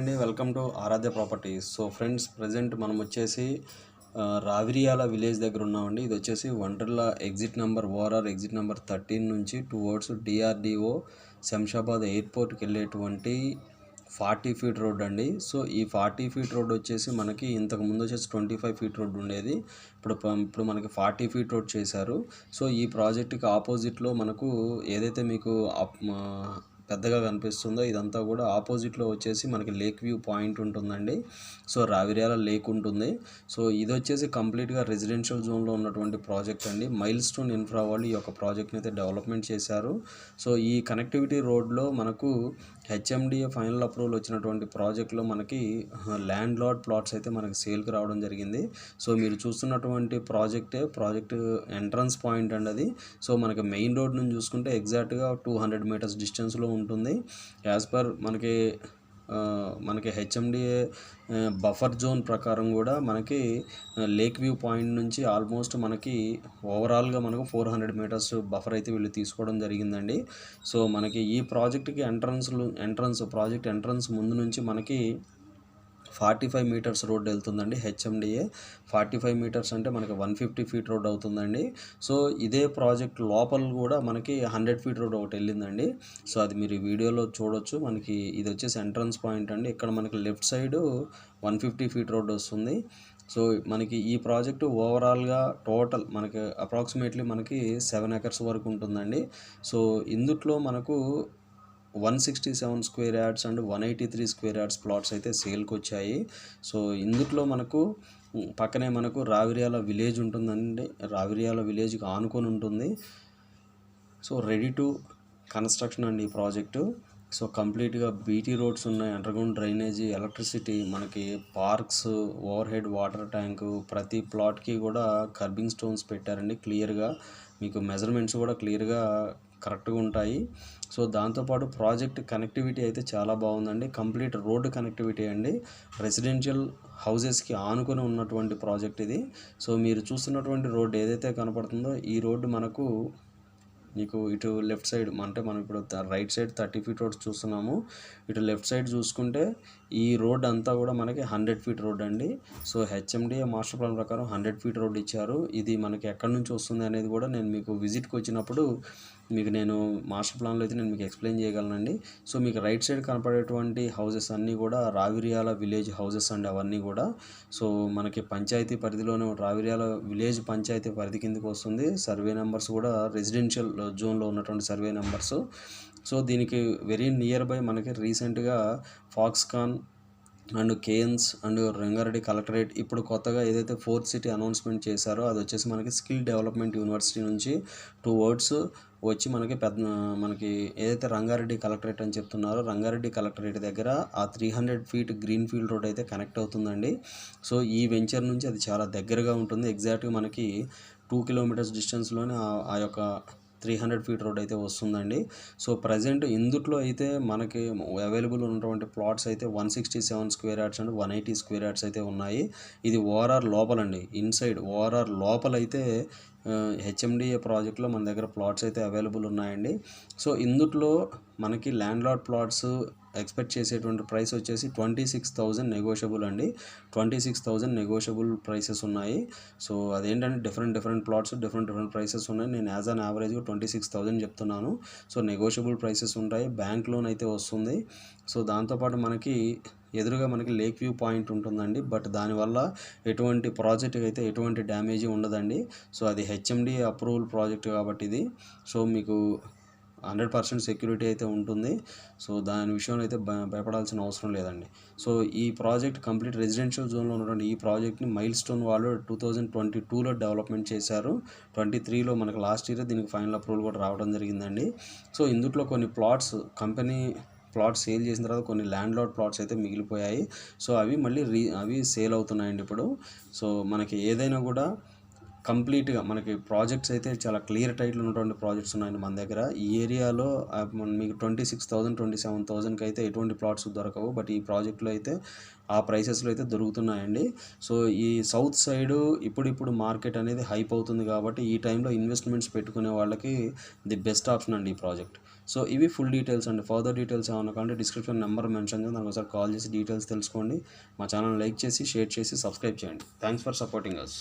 Hi అండి, welcome to Aaradhya properties. So friends, present మనం వచ్చేసి రావిరియాల విలేజ్ దగ్గర ఉన్నామండి. ఇది వచ్చేసి Wonderla exit number ORR exit number 13 నుంచి టువర్డ్స్ డిఆర్డిఓ శంషాబాద్ ఎయిర్పోర్ట్కి వెళ్ళేటువంటి 40 ఫీట్ రోడ్ అండి. సో ఈ 40 ఫీట్ రోడ్ వచ్చేసి మనకి ఇంతకు ముందు వచ్చేసి 25 ఫీట్ రోడ్ ఉండేది. ఇప్పుడు మనకి 40 ఫీట్ రోడ్ చేశారు. సో ఈ ప్రాజెక్ట్కి ఆపోజిట్లో మనకు ఏదైతే మీకు పెద్దగా కనిపిస్తుందో ఇదంతా కూడా ఆపోజిట్లో వచ్చేసి మనకి లేక్ వ్యూ పాయింట్ ఉంటుందండి. సో రావిర్యాల లేక్ ఉంటుంది. సో ఇది వచ్చేసి కంప్లీట్గా రెసిడెన్షియల్ జోన్లో ఉన్నటువంటి ప్రాజెక్ట్ అండి. మైల్ స్టోన్ ఇన్ఫ్రా వాళ్ళు ఈ యొక్క ప్రాజెక్ట్ని అయితే డెవలప్మెంట్ చేశారు. సో ఈ కనెక్టివిటీ రోడ్లో మనకు హెచ్ఎండిఏ ఫైనల్ అప్రూవల్ వచ్చినటువంటి ప్రాజెక్ట్లో మనకి ల్యాండ్ లార్డ్ ప్లాట్స్ అయితే మనకి సేల్కి రావడం జరిగింది. సో మీరు చూస్తున్నటువంటి ప్రాజెక్ట్ ఎంట్రన్స్ పాయింట్ అండి అది. సో మనకి మెయిన్ రోడ్ నుంచి చూసుకుంటే ఎగ్జాక్ట్గా 200 మీటర్స్ డిస్టెన్స్లో ఉంటుంది. యాజ్ పర్ మనకి హెచ్ఎండిఏ బఫర్ జోన్ ప్రకారం కూడా మనకి లేక్ వ్యూ పాయింట్ నుంచి ఆల్మోస్ట్ మనకి ఓవరాల్గా మనకు 400 మీటర్స్ బఫర్ అయితే వీళ్ళు తీసుకోవడం జరిగిందండి. సో మనకి ఈ ప్రాజెక్ట్కి ప్రాజెక్ట్ ఎంట్రన్స్ ముందు నుంచి మనకి 45 మీటర్స్ రోడ్ వెళ్తుందండి. హెచ్ఎండిఏ 45 మీటర్స్ అంటే మనకి 150 ఫీట్ రోడ్ అవుతుందండి. సో ఇదే ప్రాజెక్ట్ లోపల కూడా మనకి 100 ఫీట్ రోడ్ ఒకటి వెళ్ళిందండి. సో అది మీరు వీడియోలో చూడొచ్చు. మనకి ఇది వచ్చేసి ఎంట్రన్స్ పాయింట్ అండి. ఇక్కడ మనకి లెఫ్ట్ సైడ్ 150 ఫీట్ రోడ్ వస్తుంది. సో మనకి ఈ ప్రాజెక్టు ఓవరాల్గా టోటల్ మనకి అప్రాక్సిమేట్లీ మనకి 7 ఎకర్స్ వరకు ఉంటుందండి. సో ఇందుట్లో మనకు 167 square yards and 183 square yards plots అయితే సేల్కి వచ్చాయి. సో ఇందుట్లో మనకు పక్కనే మనకు రావిర్యాల విలేజ్ ఉంటుందండి. రావిర్యాల విలేజ్కి ఆనుకొని ఉంటుంది. సో రెడీ టు కన్స్ట్రక్షన్ అండి ఈ ప్రాజెక్టు. సో కంప్లీట్గా బీటీ రోడ్స్ ఉన్నాయి, అండర్గ్రౌండ్ డ్రైనేజీ, ఎలక్ట్రిసిటీ, మనకి parks, over head water tank, ప్రతి ప్లాట్కి కూడా కర్బింగ్ స్టోన్స్ పెట్టారండి. క్లియర్గా మీకు మెజర్మెంట్స్ కూడా క్లియర్గా కరెక్ట్గా ఉంటాయి. సో దాంతోపాటు ప్రాజెక్ట్ కనెక్టివిటీ అయితే చాలా బాగుందండి. కంప్లీట్ రోడ్డు కనెక్టివిటీ అండి. రెసిడెన్షియల్ హౌజెస్కి ఆనుకొని ఉన్నటువంటి ప్రాజెక్ట్ ఇది. సో మీరు చూస్తున్నటువంటి రోడ్డు ఏదైతే కనపడుతుందో ఈ రోడ్డు మీకు ఇటు లెఫ్ట్ సైడ్ అంటే మనం ఇప్పుడు రైట్ సైడ్ 30 ఫీట్ రోడ్ చూస్తున్నాము. ఇటు లెఫ్ట్ సైడ్ చూసుకుంటే ఈ రోడ్ అంతా కూడా మనకి 100 ఫీట్ రోడ్ అండి. సో హెచ్ఎండిఏ మాస్టర్ ప్లాన్ ప్రకారం 100 ఫీట్ రోడ్ ఇచ్చారు. ఇది మనకి ఎక్కడి నుంచి వస్తుంది అనేది కూడా నేను మీకు విజిట్కి వచ్చినప్పుడు నేను మాస్టర్ ప్లాన్లో అయితే నేను మీకు ఎక్స్ప్లెయిన్ చేయగలనండి. సో మీకు రైట్ సైడ్ కనపడేటువంటి హౌసెస్ అన్నీ కూడా రావిర్యాల విలేజ్ హౌసెస్ అండి అవన్నీ కూడా. సో మనకి పంచాయతీ పరిధిలోనే రావిర్యాల విలేజ్ పంచాయతీ పరిధి కిందకి వస్తుంది. సర్వే నెంబర్స్ కూడా రెసిడెన్షియల్ జోన్లో ఉన్నటువంటి సర్వే నెంబర్స్. సో దీనికి వెరీ నియర్ బై మనకి రీసెంట్గా Foxconn and KNS and Rangareddy collectorate ఇప్పుడు కొత్తగా ఏదైతే 4th సిటీ అనౌన్స్మెంట్ చేశారో అది వచ్చేసి మనకి స్కిల్ డెవలప్మెంట్ యూనివర్సిటీ నుంచి 2 వర్డ్స్ వచ్చి మనకి ఏదైతే రంగారెడ్డి కలెక్టరేట్ అని చెప్తున్నారో రంగారెడ్డి కలెక్టరేట్ దగ్గర ఆ 300 ఫీట్ గ్రీన్ ఫీల్డ్ రోడ్ అయితే కనెక్ట్ అవుతుందండి. సో ఈ వెంచర్ నుంచి అది చాలా దగ్గరగా ఉంటుంది. ఎగ్జాక్ట్గా మనకి 2 కిలోమీటర్స్ డిస్టెన్స్లోనే ఆ యొక్క 300 ఫీట్ రోడ్ అయితే వస్తుందండి. సో ప్రజెంట్ ఇందుట్లో అయితే మనకి అవైలబుల్ ఉన్నటువంటి ప్లాట్స్ అయితే 167 square yards and 180 square yards అయితే ఉన్నాయి. ఇది ఓఆర్ఆర్ లోపలండి. ఇన్సైడ్ ఓఆర్ఆర్ లోపలైతే హెచ్ఎండిఏ ప్రాజెక్ట్లో మన దగ్గర ప్లాట్స్ అయితే అవైలబుల్ ఉన్నాయండి. సో ఇందుట్లో మనకి ల్యాండ్ లార్డ్ ప్లాట్స్ ఎక్స్పెక్ట్ చేసేటువంటి ప్రైస్ వచ్చేసి 26,000 నెగోషియబుల్ అండి. 26,000 నెగోషియబుల్ ప్రైసెస్ ఉన్నాయి. సో అదేంటంటే డిఫరెంట్ ప్లాట్స్ డిఫరెంట్ ప్రైసెస్ ఉన్నాయి. నేను యాజ్ అన్ యావరేజ్గా 26,000 చెప్తున్నాను. సో నెగోషియబుల్ ప్రైసెస్ ఉంటాయి. బ్యాంక్ లోన్ అయితే వస్తుంది. సో దాంతోపాటు మనకి ఎదురుగా మనకి లేక్ వ్యూ పాయింట్ ఉంటుందండి. బట్ దానివల్ల ఎటువంటి ప్రాజెక్ట్కి అయితే ఎటువంటి డ్యామేజీ ఉండదండి. సో అది హెచ్ఎండిఏ అప్రూవల్ ప్రాజెక్ట్ కాబట్టి ఇది. సో మీకు 100% సెక్యూరిటీ అయితే ఉంటుంది. సో దాని విషయంలో అయితే భయపడాల్సిన అవసరం లేదండి. సో ఈ ప్రాజెక్ట్ కంప్లీట్ రెసిడెన్షియల్ జోన్లో ఉన్నటువంటి ఈ ప్రాజెక్ట్ని మైల్ స్టోన్ వాళ్ళు 2022లో డెవలప్మెంట్ చేశారు. 23లో మనకు లాస్ట్ ఇయర్ దీనికి ఫైనల్ అప్రూవల్ కూడా రావడం జరిగిందండి. సో ఇందులో కొన్ని కంపెనీ ప్లాట్స్ సేల్ చేసిన తర్వాత కొన్ని ల్యాండ్ లార్డ్ ప్లాట్స్ అయితే మిగిలిపోయాయి. సో అవి మళ్ళీ సేల్ అవుతున్నాయండి ఇప్పుడు. సో మనకి ఏదైనా కూడా కంప్లీట్గా మనకి ప్రాజెక్ట్స్ అయితే చాలా క్లియర్ టైటిల్ ఉన్నటువంటి ప్రాజెక్ట్స్ ఉన్నాయండి మన దగ్గర. ఈ ఏరియాలో మీకు 26,000 27,000కి అయితే ఎటువంటి ప్లాట్స్ దొరకవు. బట్ ఈ ప్రాజెక్ట్లో అయితే ఆ ప్రైసెస్లో అయితే దొరుకుతున్నాయండి. సో ఈ సౌత్ సైడు ఇప్పుడిప్పుడు మార్కెట్ అనేది హైప్ అవుతుంది కాబట్టి ఈ టైంలో ఇన్వెస్ట్మెంట్స్ పెట్టుకునే వాళ్ళకి ది బెస్ట్ ఆప్షన్ అండి ఈ ప్రాజెక్ట్. సో ఇవి ఫుల్ డీటెయిల్స్ అండి. ఫర్దర్ డీటెయిల్స్ ఏమన్నా కంటే డిస్క్రిప్షన్ నెంబర్ మెన్షన్ చేసి దానికి ఒకసారి కాల్ చేసి డీటెయిల్స్ తెలుసుకోండి. మా ఛానల్ లైక్ చేసి షేర్ చేసి సబ్స్క్రైబ్ చేయండి. Thanks for supporting us.